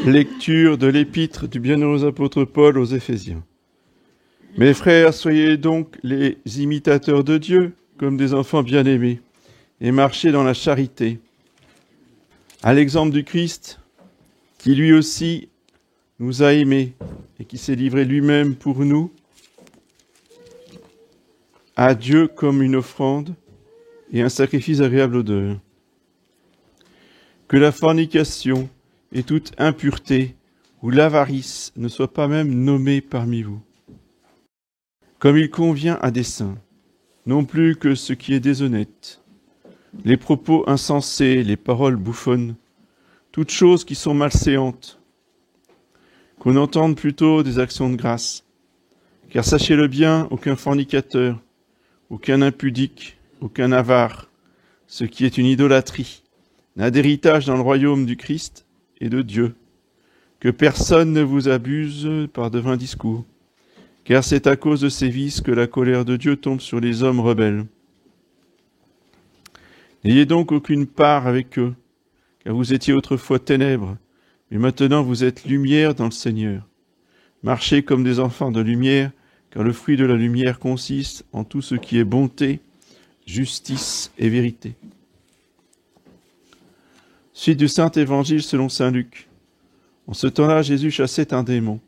Lecture de l'épître du bienheureux apôtre Paul aux Éphésiens. Mes frères, soyez donc les imitateurs de Dieu comme des enfants bien-aimés et marchez dans la charité, à l'exemple du Christ qui lui aussi nous a aimés et qui s'est livré lui-même pour nous à Dieu comme une offrande et un sacrifice agréable odeur. Que la fornication et toute impureté ou l'avarice ne soient pas même nommées parmi vous, comme il convient à des saints, non plus que ce qui est déshonnête, les propos insensés, les paroles bouffonnes, toutes choses qui sont malséantes, qu'on entende plutôt des actions de grâce. Car sachez-le bien, aucun fornicateur, aucun impudique, aucun avare, ce qui est une idolâtrie, n'a d'héritage dans le royaume du Christ et de Dieu. Que personne ne vous abuse par de vains discours, car c'est à cause de ces vices que la colère de Dieu tombe sur les hommes rebelles. N'ayez donc aucune part avec eux, car vous étiez autrefois ténèbres, mais maintenant vous êtes lumière dans le Seigneur. Marchez comme des enfants de lumière, car le fruit de la lumière consiste en tout ce qui est bonté, justice et vérité. Suite du Saint-Évangile selon saint Luc. En ce temps-là, Jésus chassait un démon,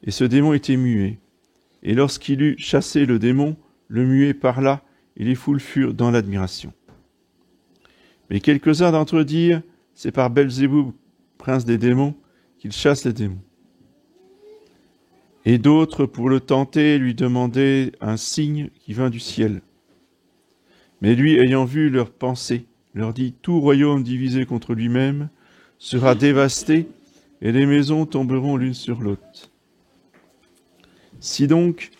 et ce démon était muet. Et lorsqu'il eut chassé le démon, le muet parla, et les foules furent dans l'admiration. Mais quelques-uns d'entre eux dirent, c'est par Belzéboub, prince des démons, qu'il chasse les démons. Et d'autres, pour le tenter, lui demandaient un signe qui vint du ciel. Mais lui, ayant vu leurs pensées, leur dit, tout royaume divisé contre lui-même sera dévasté, et les maisons tomberont l'une sur l'autre. Si donc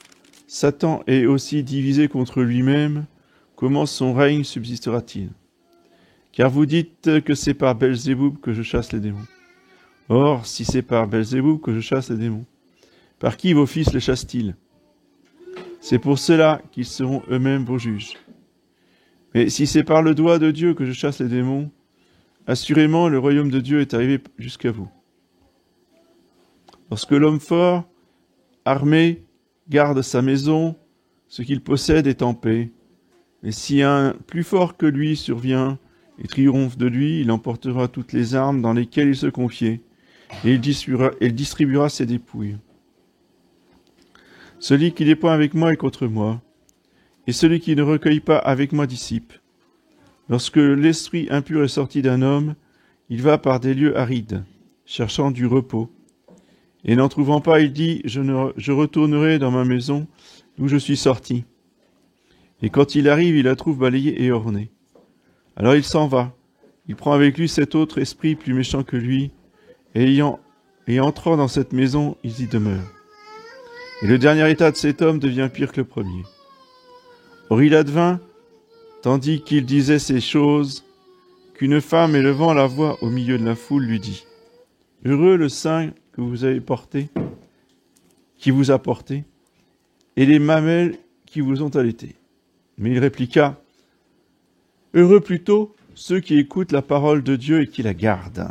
Satan est aussi divisé contre lui-même, comment son règne subsistera-t-il? Car vous dites que c'est par Belzéboub que je chasse les démons. Or, si c'est par Belzéboub que je chasse les démons, par qui vos fils les chassent-ils? C'est pour cela qu'ils seront eux-mêmes vos juges. Mais si c'est par le doigt de Dieu que je chasse les démons, assurément le royaume de Dieu est arrivé jusqu'à vous. Lorsque l'homme fort, armé, garde sa maison, ce qu'il possède est en paix. Mais si un plus fort que lui survient et triomphe de lui, il emportera toutes les armes dans lesquelles il se confiait, et il distribuera ses dépouilles. Celui qui n'est pas avec moi est contre moi, et celui qui ne recueille pas avec moi dissipe. Lorsque l'esprit impur est sorti d'un homme, il va par des lieux arides, cherchant du repos. Et n'en trouvant pas, il dit, je retournerai dans ma maison d'où je suis sorti. Et quand il arrive, il la trouve balayée et ornée. Alors il s'en va. Il prend avec lui cet autre esprit plus méchant que lui, et entrant dans cette maison, ils y demeurent. Et le dernier état de cet homme devient pire que le premier. Or il advint, tandis qu'il disait ces choses, qu'une femme élevant la voix au milieu de la foule lui dit, « Heureux le sein que vous avez porté, qui vous a porté, et les mamelles qui vous ont allaité. » Mais il répliqua, « Heureux plutôt ceux qui écoutent la parole de Dieu et qui la gardent. »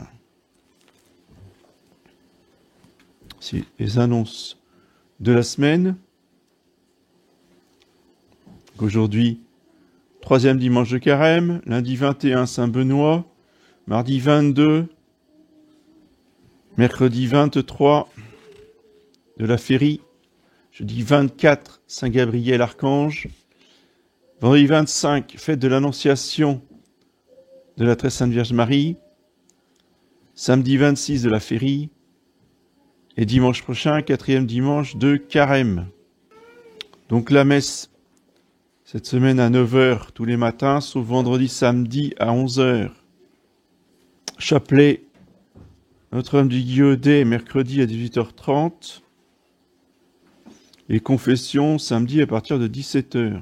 C'est les annonces de la semaine. Aujourd'hui, 3e dimanche de Carême, lundi 21, Saint-Benoît, mardi 22, mercredi 23 de la Férie, jeudi 24, Saint-Gabriel Archange, vendredi 25, fête de l'Annonciation de la Très Sainte Vierge Marie, samedi 26 de la Férie, et dimanche prochain, 4e dimanche de Carême. Donc la messe, cette semaine à 9h tous les matins, sauf vendredi, samedi à 11h. Chapelet, Notre-Dame du Guillaudet, mercredi à 18h30. Et confession, samedi à partir de 17h.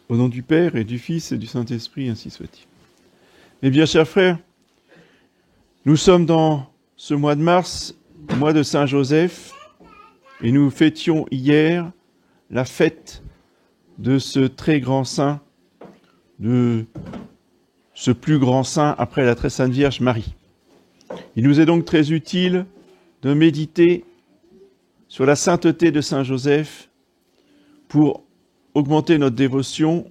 Au nom du Père et du Fils et du Saint-Esprit, ainsi soit-il. Eh bien, chers frères, nous sommes dans ce mois de mars, mois de Saint-Joseph, et nous fêtions hier la fête de ce très grand saint, de ce plus grand saint après la très sainte Vierge Marie. Il nous est donc très utile de méditer sur la sainteté de Saint Joseph pour augmenter notre dévotion,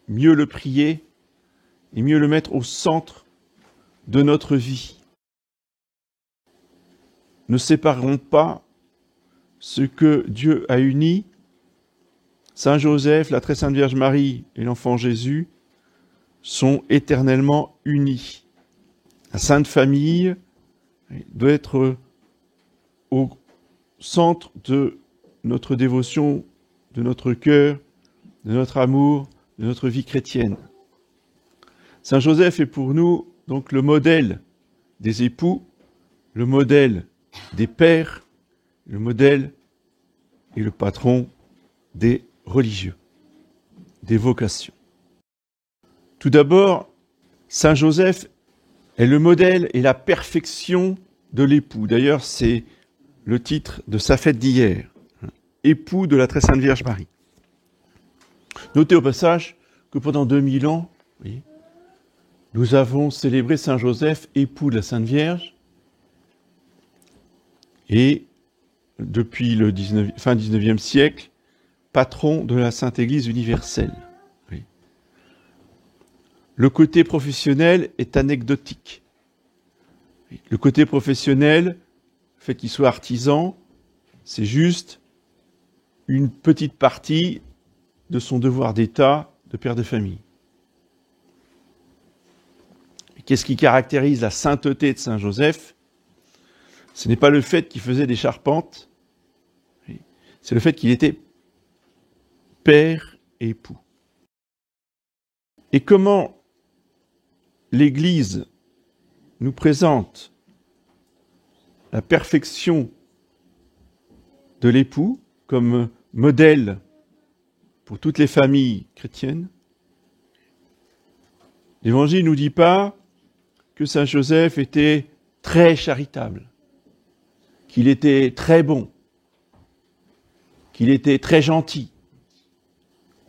mieux le prier et mieux le mettre au centre de notre vie. Ne séparons pas ce que Dieu a uni, Saint Joseph, la très sainte Vierge Marie et l'enfant Jésus sont éternellement unis. La Sainte Famille doit être au centre de notre dévotion, de notre cœur, de notre amour, de notre vie chrétienne. Saint Joseph est pour nous donc le modèle des époux, le modèle des pères, le modèle et le patron des religieux, des vocations. Tout d'abord, Saint Joseph est le modèle et la perfection de l'époux. D'ailleurs, c'est le titre de sa fête d'hier, époux de la très sainte Vierge Marie. Notez au passage que pendant 2000 ans, nous avons célébré Saint Joseph, époux de la Sainte Vierge, et depuis le fin 19e siècle, patron de la Sainte Église universelle. Le côté professionnel est anecdotique. Le côté professionnel, le fait qu'il soit artisan, c'est juste une petite partie de son devoir d'État de père de famille. Qu'est-ce qui caractérise la sainteté de Saint Joseph? Ce n'est pas le fait qu'il faisait des charpentes, c'est le fait qu'il était père et époux. Et comment l'Église nous présente la perfection de l'époux comme modèle pour toutes les familles chrétiennes? L'Évangile ne nous dit pas que Saint Joseph était très charitable, qu'il était très bon, qu'il était très gentil,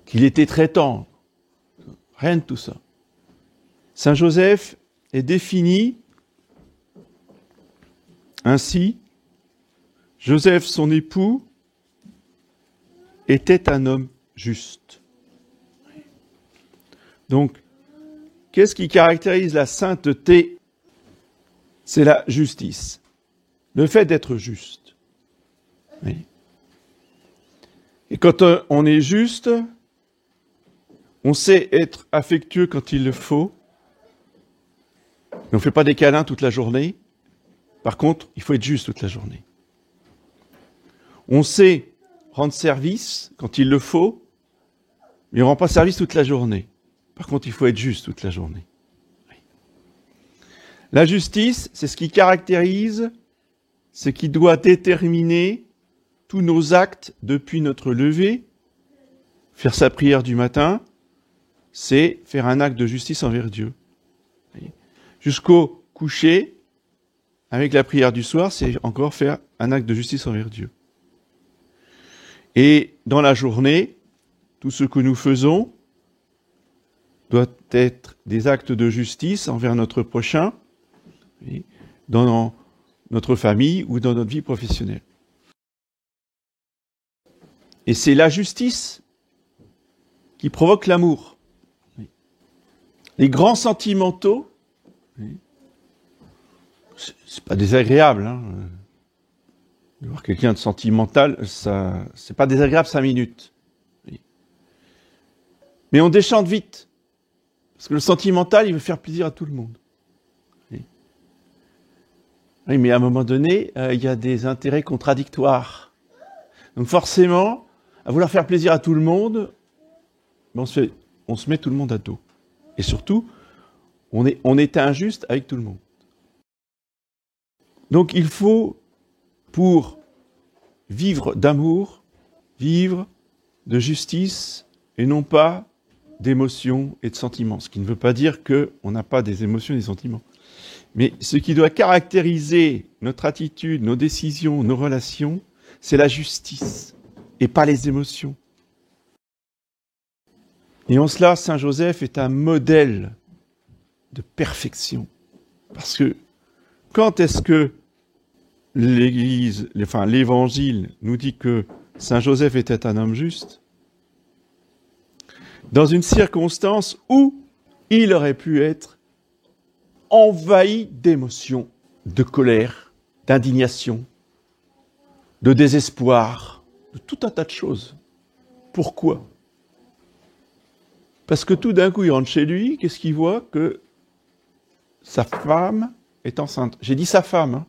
qu'il était très tendre. Rien de tout ça. Saint Joseph est défini ainsi: Joseph, son époux, était un homme juste. Donc, qu'est-ce qui caractérise la sainteté? C'est la justice. Le fait d'être juste. Oui. Et quand on est juste, on sait être affectueux quand il le faut. Mais on ne fait pas des câlins toute la journée. Par contre, il faut être juste toute la journée. On sait rendre service quand il le faut, mais on ne rend pas service toute la journée. Par contre, il faut être juste toute la journée. Oui. La justice, c'est ce qui caractérise, ce qui doit déterminer tous nos actes depuis notre lever. Faire sa prière du matin, c'est faire un acte de justice envers Dieu. Oui. Jusqu'au coucher, avec la prière du soir, c'est encore faire un acte de justice envers Dieu. Et dans la journée, tout ce que nous faisons doit être des actes de justice envers notre prochain, dans notre famille ou dans notre vie professionnelle. Et c'est la justice qui provoque l'amour. Les grands sentimentaux, c'est pas désagréable, hein. De voir quelqu'un de sentimental, ça, c'est pas désagréable 5 minutes. Mais on déchante vite. Parce que le sentimental, il veut faire plaisir à tout le monde. Oui, mais à un moment donné, il y a des intérêts contradictoires. Donc forcément, à vouloir faire plaisir à tout le monde, on se met tout le monde à dos. Et surtout, on est injuste avec tout le monde. Donc il faut, pour vivre d'amour, vivre de justice, et non pas d'émotions et de sentiments. Ce qui ne veut pas dire qu'on n'a pas des émotions et des sentiments. Mais ce qui doit caractériser notre attitude, nos décisions, nos relations, c'est la justice, et pas les émotions. Et en cela, Saint Joseph est un modèle de perfection. Parce que quand est-ce que l'Évangile nous dit que Saint Joseph était un homme juste? Dans une circonstance où il aurait pu être envahi d'émotions, de colère, d'indignation, de désespoir, de tout un tas de choses. Pourquoi? Parce que tout d'un coup, il rentre chez lui, qu'est-ce qu'il voit? Que sa femme est enceinte. J'ai dit sa femme. Hein.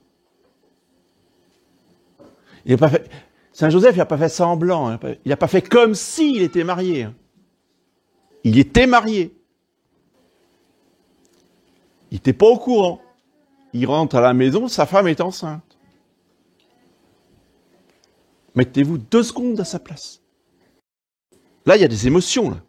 Il n'a pas fait... Saint Joseph, il n'a pas fait semblant. Il n'a pas fait comme s'il était marié. Hein. Il était marié. Il n'était pas au courant. Il rentre à la maison, sa femme est enceinte. Mettez-vous 2 secondes à sa place. Là, il y a des émotions. Là.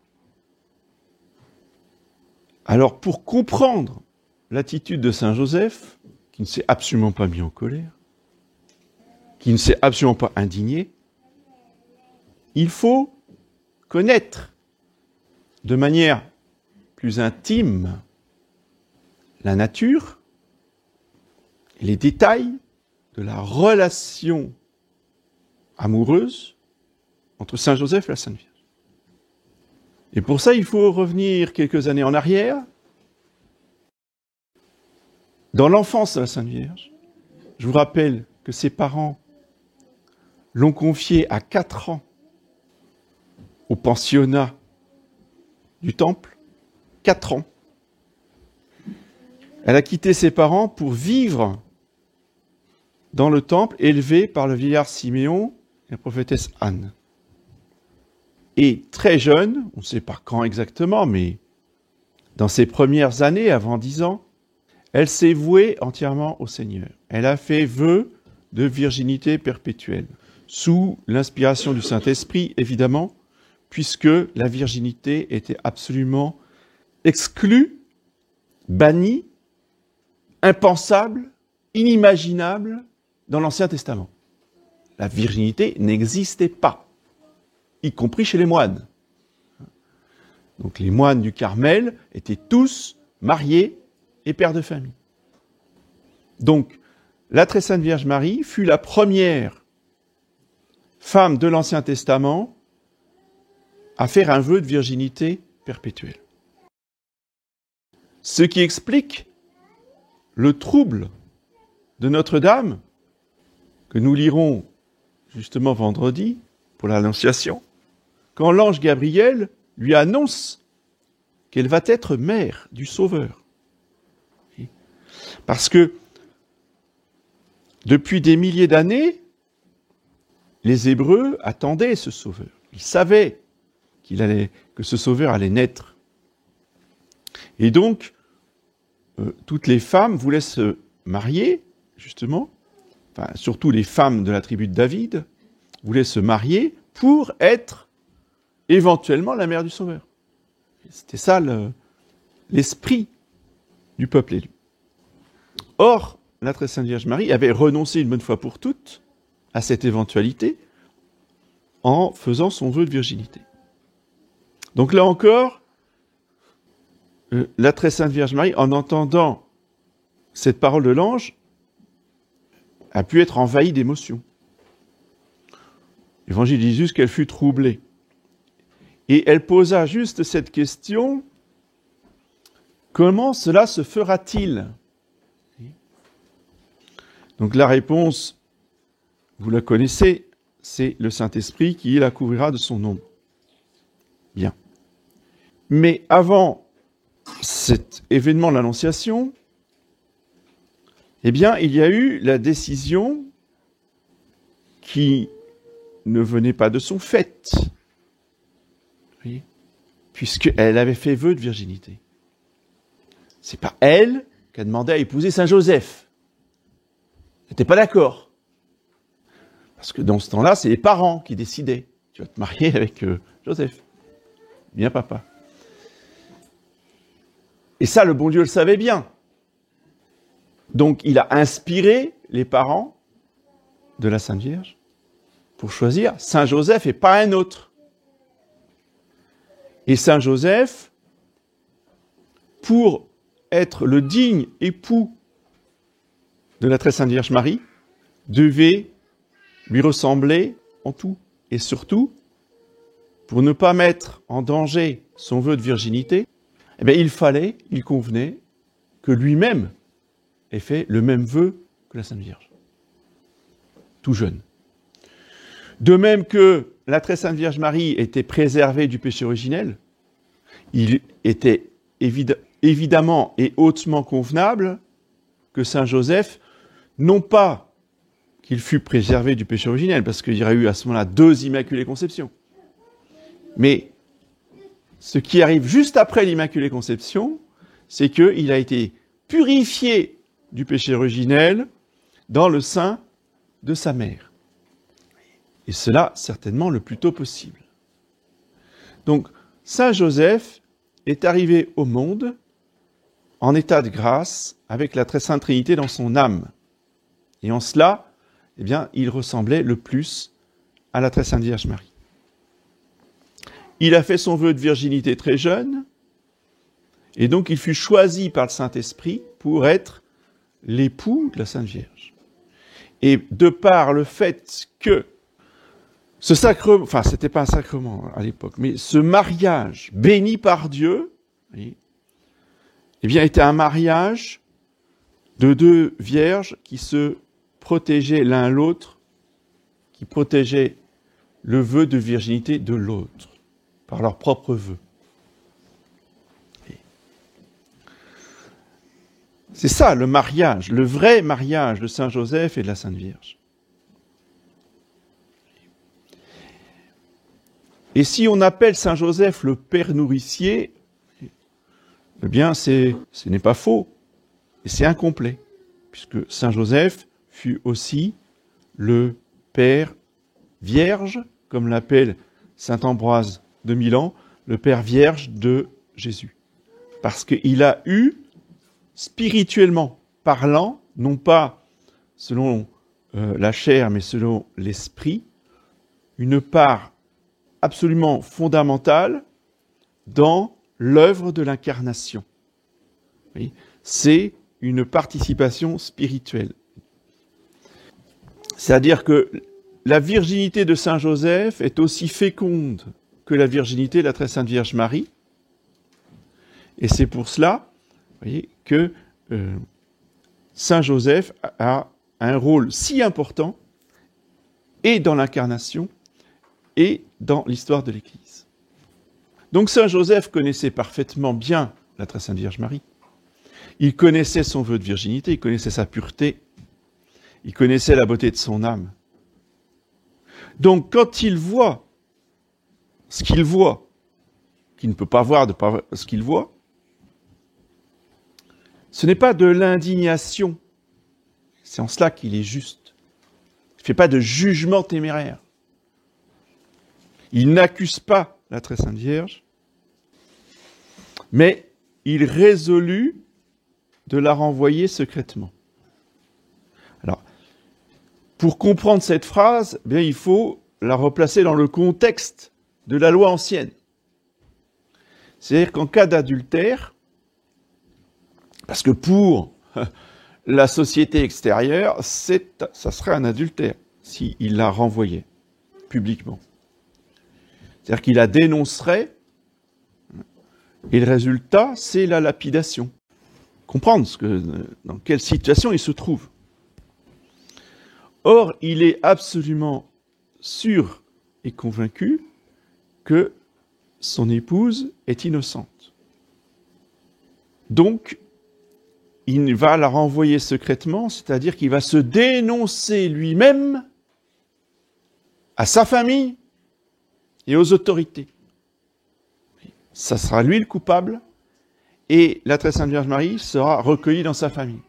Alors, pour comprendre l'attitude de Saint Joseph, qui ne s'est absolument pas mis en colère, qui ne s'est absolument pas indigné, il faut connaître de manière plus intime la nature et les détails de la relation amoureuse entre Saint Joseph et la Sainte Vierge. Et pour ça, il faut revenir quelques années en arrière, dans l'enfance de la Sainte Vierge. Je vous rappelle que ses parents l'ont confiée à 4 ans au pensionnat du Temple. 4 ans. Elle a quitté ses parents pour vivre dans le Temple, élevée par le vieillard Siméon et la prophétesse Anne. Et très jeune, on ne sait pas quand exactement, mais dans ses premières années, avant 10 ans, elle s'est vouée entièrement au Seigneur. Elle a fait vœu de virginité perpétuelle, sous l'inspiration du Saint-Esprit, évidemment, puisque la virginité était absolument exclue, bannie, impensable, inimaginable dans l'Ancien Testament. La virginité n'existait pas, y compris chez les moines. Donc les moines du Carmel étaient tous mariés et pères de famille. Donc la très sainte Vierge Marie fut la première femme de l'Ancien Testament à faire un vœu de virginité perpétuelle. Ce qui explique le trouble de Notre-Dame, que nous lirons justement vendredi pour l'Annonciation, quand l'ange Gabriel lui annonce qu'elle va être mère du Sauveur. Parce que depuis des milliers d'années, les Hébreux attendaient ce Sauveur. Ils savaient que ce Sauveur allait naître. Et donc, toutes les femmes voulaient se marier, justement, enfin, surtout les femmes de la tribu de David, voulaient se marier pour être éventuellement la mère du Sauveur. C'était ça l'esprit du peuple élu. Or, la très sainte Vierge Marie avait renoncé une bonne fois pour toutes à cette éventualité en faisant son vœu de virginité. Donc là encore, la très sainte Vierge Marie, en entendant cette parole de l'ange, a pu être envahie d'émotions. L'Évangile dit juste qu'elle fut troublée. Et elle posa juste cette question, comment cela se fera-t-il? Donc la réponse, vous la connaissez, c'est le Saint-Esprit qui la couvrira de son ombre. Bien. Mais avant cet événement de l'Annonciation, eh bien, il y a eu la décision qui ne venait pas de son fait, puisqu'elle avait fait vœu de virginité. C'est pas elle qui a demandé à épouser Saint Joseph. Elle n'était pas d'accord. Parce que dans ce temps-là, c'est les parents qui décidaient. Tu vas te marier avec Joseph. Bien, papa. Et ça, le bon Dieu le savait bien. Donc, il a inspiré les parents de la Sainte Vierge pour choisir Saint Joseph et pas un autre. Et Saint Joseph, pour être le digne époux de la très sainte Vierge Marie, devait lui ressembler en tout. Et surtout, pour ne pas mettre en danger son vœu de virginité, eh bien, il convenait que lui-même ait fait le même vœu que la Sainte Vierge, tout jeune. De même que la très sainte Vierge Marie était préservée du péché originel, il était évidemment et hautement convenable que saint Joseph, non pas qu'il fût préservé du péché originel, parce qu'il y aurait eu à ce moment-là 2 Immaculées Conceptions, mais ce qui arrive juste après l'Immaculée Conception, c'est qu'il a été purifié du péché originel dans le sein de sa mère. Et cela, certainement, le plus tôt possible. Donc, saint Joseph est arrivé au monde en état de grâce avec la très sainte Trinité dans son âme. Et en cela, eh bien, il ressemblait le plus à la très sainte Vierge Marie. Il a fait son vœu de virginité très jeune, et donc il fut choisi par le Saint-Esprit pour être l'époux de la Sainte Vierge. Et de par le fait que ce sacrement, enfin c'était pas un sacrement à l'époque, mais ce mariage béni par Dieu, eh bien était un mariage de 2 vierges qui se protégeaient l'un l'autre, qui protégeaient le vœu de virginité de l'autre, par leur propre vœu. C'est ça le mariage, le vrai mariage de Saint Joseph et de la Sainte Vierge. Et si on appelle Saint Joseph le père nourricier, eh bien ce n'est pas faux, et c'est incomplet, puisque Saint Joseph fut aussi le père vierge, comme l'appelle saint Ambroise de Milan, le père vierge de Jésus. Parce qu'il a eu, spirituellement parlant, non pas selon la chair, mais selon l'esprit, une part absolument fondamentale dans l'œuvre de l'incarnation. Oui, c'est une participation spirituelle. C'est-à-dire que la virginité de Saint Joseph est aussi féconde que la virginité de la très sainte Vierge Marie. Et c'est pour cela, vous voyez, que Saint Joseph a un rôle si important et dans l'incarnation et dans l'histoire de l'Église. Donc Saint Joseph connaissait parfaitement bien la très sainte Vierge Marie. Il connaissait son vœu de virginité, il connaissait sa pureté, il connaissait la beauté de son âme. Donc quand il voit ce qu'il voit, qu'il ne peut pas voir de par ce qu'il voit, ce n'est pas de l'indignation, c'est en cela qu'il est juste. Il ne fait pas de jugement téméraire. Il n'accuse pas la très sainte Vierge, mais il résolut de la renvoyer secrètement. Alors, pour comprendre cette phrase, eh bien, il faut la replacer dans le contexte de la loi ancienne. C'est-à-dire qu'en cas d'adultère, parce que pour la société extérieure, ça serait un adultère s'il la renvoyait publiquement. C'est-à-dire qu'il la dénoncerait, et le résultat, c'est la lapidation. Comprendre dans quelle situation il se trouve. Or, il est absolument sûr et convaincu que son épouse est innocente. Donc, il va la renvoyer secrètement, c'est-à-dire qu'il va se dénoncer lui-même à sa famille et aux autorités. Ça sera lui le coupable, et la très sainte Vierge Marie sera recueillie dans sa famille.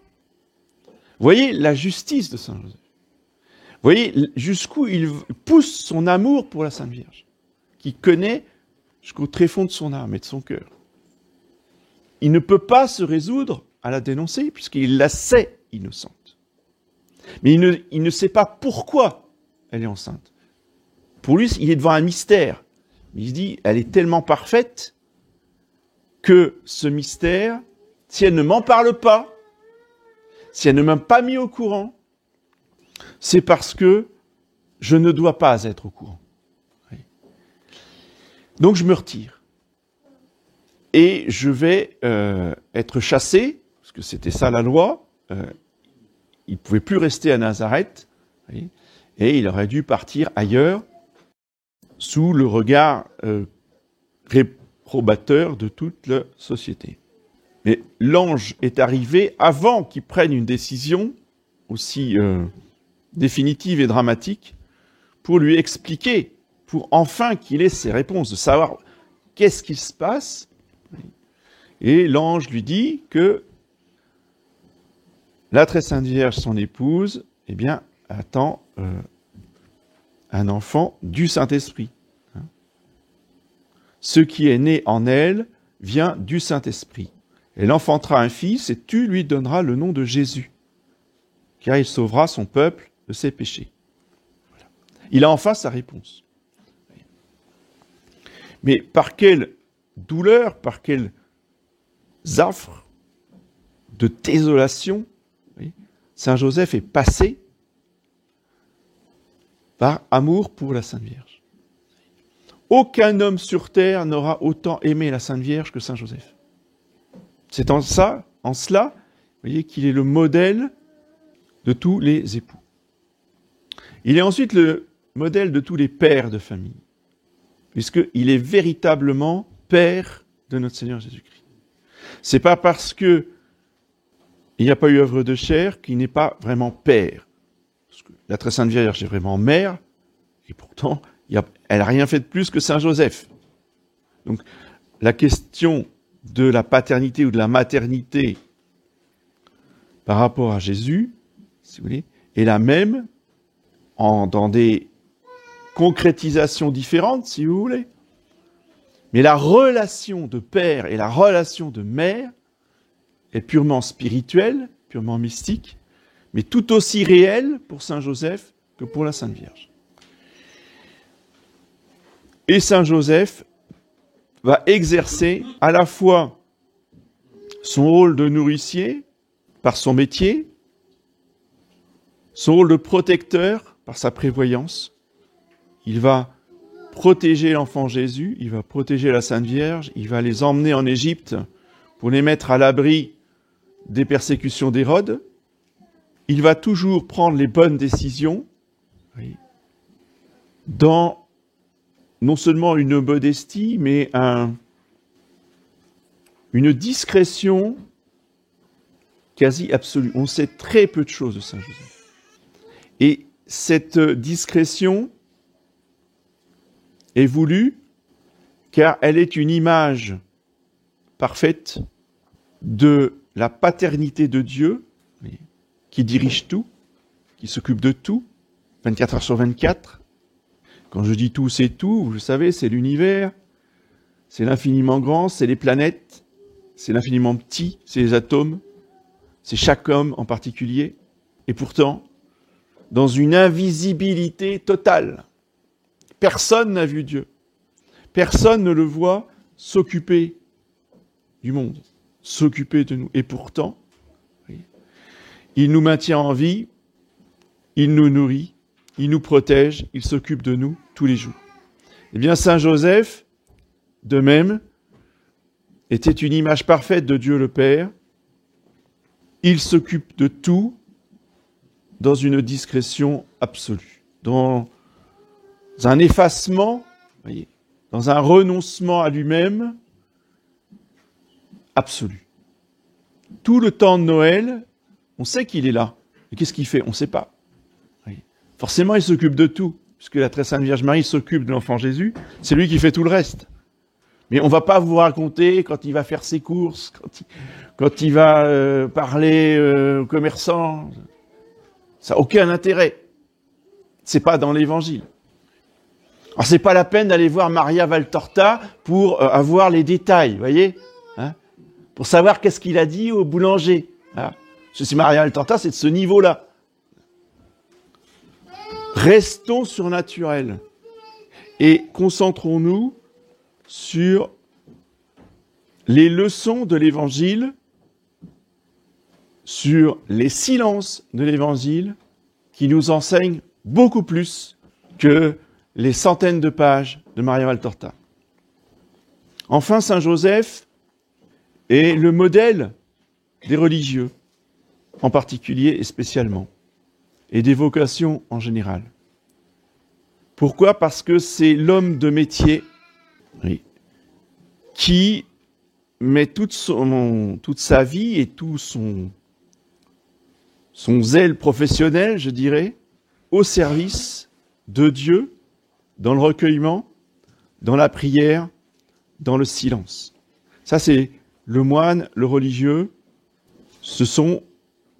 Vous voyez la justice de Saint Joseph. Vous voyez jusqu'où il pousse son amour pour la Sainte Vierge, qui connaît jusqu'au tréfonds de son âme et de son cœur. Il ne peut pas se résoudre à la dénoncer, puisqu'il la sait innocente. Mais il ne sait pas pourquoi elle est enceinte. Pour lui, il est devant un mystère. Mais il se dit, elle est tellement parfaite que ce mystère si elle ne m'en parle pas, si elle ne m'a pas mis au courant, c'est parce que je ne dois pas être au courant. Donc je me retire. Et je vais être chassé, parce que c'était ça la loi. Il ne pouvait plus rester à Nazareth, et il aurait dû partir ailleurs, sous le regard réprobateur de toute la société. Mais l'ange est arrivé avant qu'il prenne une décision aussi définitive et dramatique pour lui expliquer, pour enfin qu'il ait ses réponses, de savoir qu'est-ce qui se passe. Et l'ange lui dit que la très sainte Vierge, son épouse, eh bien, attend un enfant du Saint-Esprit. Ce qui est né en elle vient du Saint-Esprit. Elle enfantera un fils et tu lui donneras le nom de Jésus, car il sauvera son peuple de ses péchés. Voilà. Il a enfin sa réponse. Mais par quelle douleur, par quels affres de désolation, Saint Joseph est passé par amour pour la Sainte Vierge. Aucun homme sur terre n'aura autant aimé la Sainte Vierge que Saint Joseph. C'est en cela, vous voyez, qu'il est le modèle de tous les époux. Il est ensuite le modèle de tous les pères de famille, puisqu'il est véritablement père de notre Seigneur Jésus-Christ. C'est pas parce que il n'y a pas eu œuvre de chair qu'il n'est pas vraiment père. Parce que la très sainte Vierge est vraiment mère, et pourtant, elle n'a rien fait de plus que Saint Joseph. Donc, la question de la paternité ou de la maternité par rapport à Jésus, si vous voulez, est la même dans des concrétisations différentes, si vous voulez. Mais la relation de père et la relation de mère est purement spirituelle, purement mystique, mais tout aussi réelle pour Saint Joseph que pour la Sainte Vierge. Et Saint Joseph va exercer à la fois son rôle de nourricier par son métier, son rôle de protecteur par sa prévoyance. Il va protéger l'enfant Jésus, il va protéger la Sainte Vierge, il va les emmener en Égypte pour les mettre à l'abri des persécutions d'Hérode. Il va toujours prendre les bonnes décisions, dans non seulement une modestie, mais une discrétion quasi absolue. On sait très peu de choses de Saint Joseph. Et cette discrétion est voulue car elle est une image parfaite de la paternité de Dieu qui dirige tout, qui s'occupe de tout, 24 heures sur 24. Quand je dis tout, c'est tout, vous le savez, c'est l'univers, c'est l'infiniment grand, c'est les planètes, c'est l'infiniment petit, c'est les atomes, c'est chaque homme en particulier. Et pourtant, dans une invisibilité totale, personne n'a vu Dieu. Personne ne le voit s'occuper du monde, s'occuper de nous. Et pourtant, il nous maintient en vie, il nous nourrit, il nous protège, il s'occupe de nous tous les jours. Eh bien, Saint Joseph, de même, était une image parfaite de Dieu le Père. Il s'occupe de tout dans une discrétion absolue, dans un effacement, voyez, dans un renoncement à lui-même absolu. Tout le temps de Noël, on sait qu'il est là. Et qu'est-ce qu'il fait? On ne sait pas. Forcément, il s'occupe de tout, puisque la très sainte Vierge Marie s'occupe de l'enfant Jésus, c'est lui qui fait tout le reste. Mais on ne va pas vous raconter quand il va faire ses courses, quand il va parler aux commerçants. Ça n'a aucun intérêt. C'est pas dans l'Évangile. Alors, c'est pas la peine d'aller voir Maria Valtorta pour avoir les détails, vous voyez, hein, pour savoir qu'est-ce qu'il a dit au boulanger. Hein. Parce que si Maria Valtorta, c'est de ce niveau-là. Restons surnaturels et concentrons-nous sur les leçons de l'Évangile sur les silences de l'Évangile qui nous enseignent beaucoup plus que les centaines de pages de Maria Valtorta. Enfin, Saint Joseph est le modèle des religieux, en particulier et spécialement, et des vocations en général. Pourquoi ? Parce que c'est l'homme de métier, oui, qui met toute sa vie et tout son zèle professionnel, je dirais, au service de Dieu, dans le recueillement, dans la prière, dans le silence. Ça, c'est le moine, le religieux. Ce sont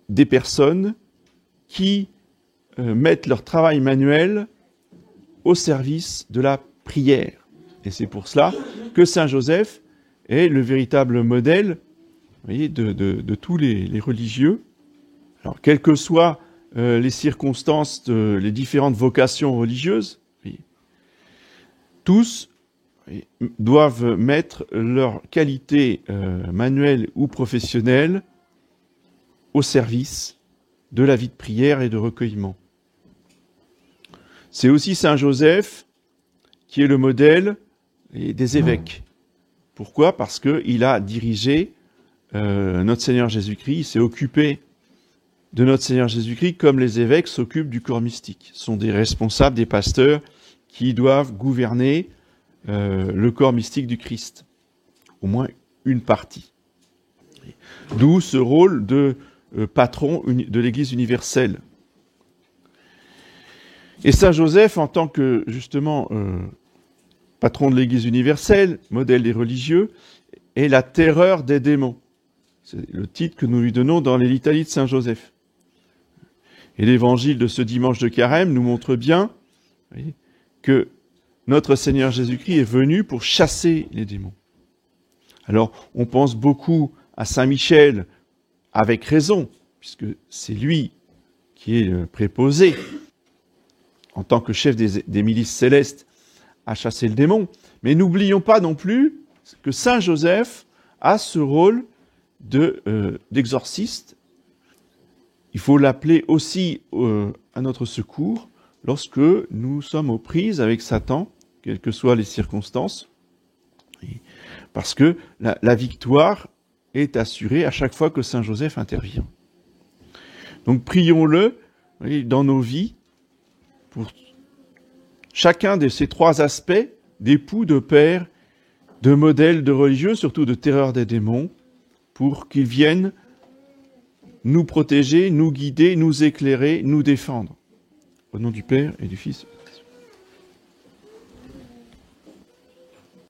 des personnes qui mettent leur travail manuel au service de la prière. Et c'est pour cela que Saint Joseph est le véritable modèle, vous voyez, de tous les religieux. Alors, quelles que soient les circonstances, les différentes vocations religieuses, oui, tous doivent mettre leur qualité manuelle ou professionnelle au service de la vie de prière et de recueillement. C'est aussi Saint Joseph qui est le modèle des évêques. Pourquoi ? Parce qu'il a dirigé notre Seigneur Jésus-Christ, il s'est occupé de notre Seigneur Jésus-Christ comme les évêques s'occupent du corps mystique. Ce sont des responsables, des pasteurs qui doivent gouverner le corps mystique du Christ, au moins une partie. D'où ce rôle de patron de l'Église universelle. Et Saint Joseph, en tant que, justement, patron de l'Église universelle, modèle des religieux, est la terreur des démons. C'est le titre que nous lui donnons dans les litanies de Saint Joseph. Et l'évangile de ce dimanche de Carême nous montre bien, voyez, que notre Seigneur Jésus-Christ est venu pour chasser les démons. Alors, on pense beaucoup à Saint Michel, avec raison, puisque c'est lui qui est préposé, en tant que chef des milices célestes, à chasser le démon. Mais n'oublions pas non plus que Saint Joseph a ce rôle d'exorciste. Il faut l'appeler aussi à notre secours lorsque nous sommes aux prises avec Satan, quelles que soient les circonstances, parce que la victoire est assurée à chaque fois que Saint Joseph intervient. Donc prions-le, voyez, dans nos vies pour chacun de ces trois aspects d'époux, de père, de modèle, de religieux, surtout de terreur des démons, pour qu'ils viennent nous protéger, nous guider, nous éclairer, nous défendre. Au nom du Père et du Fils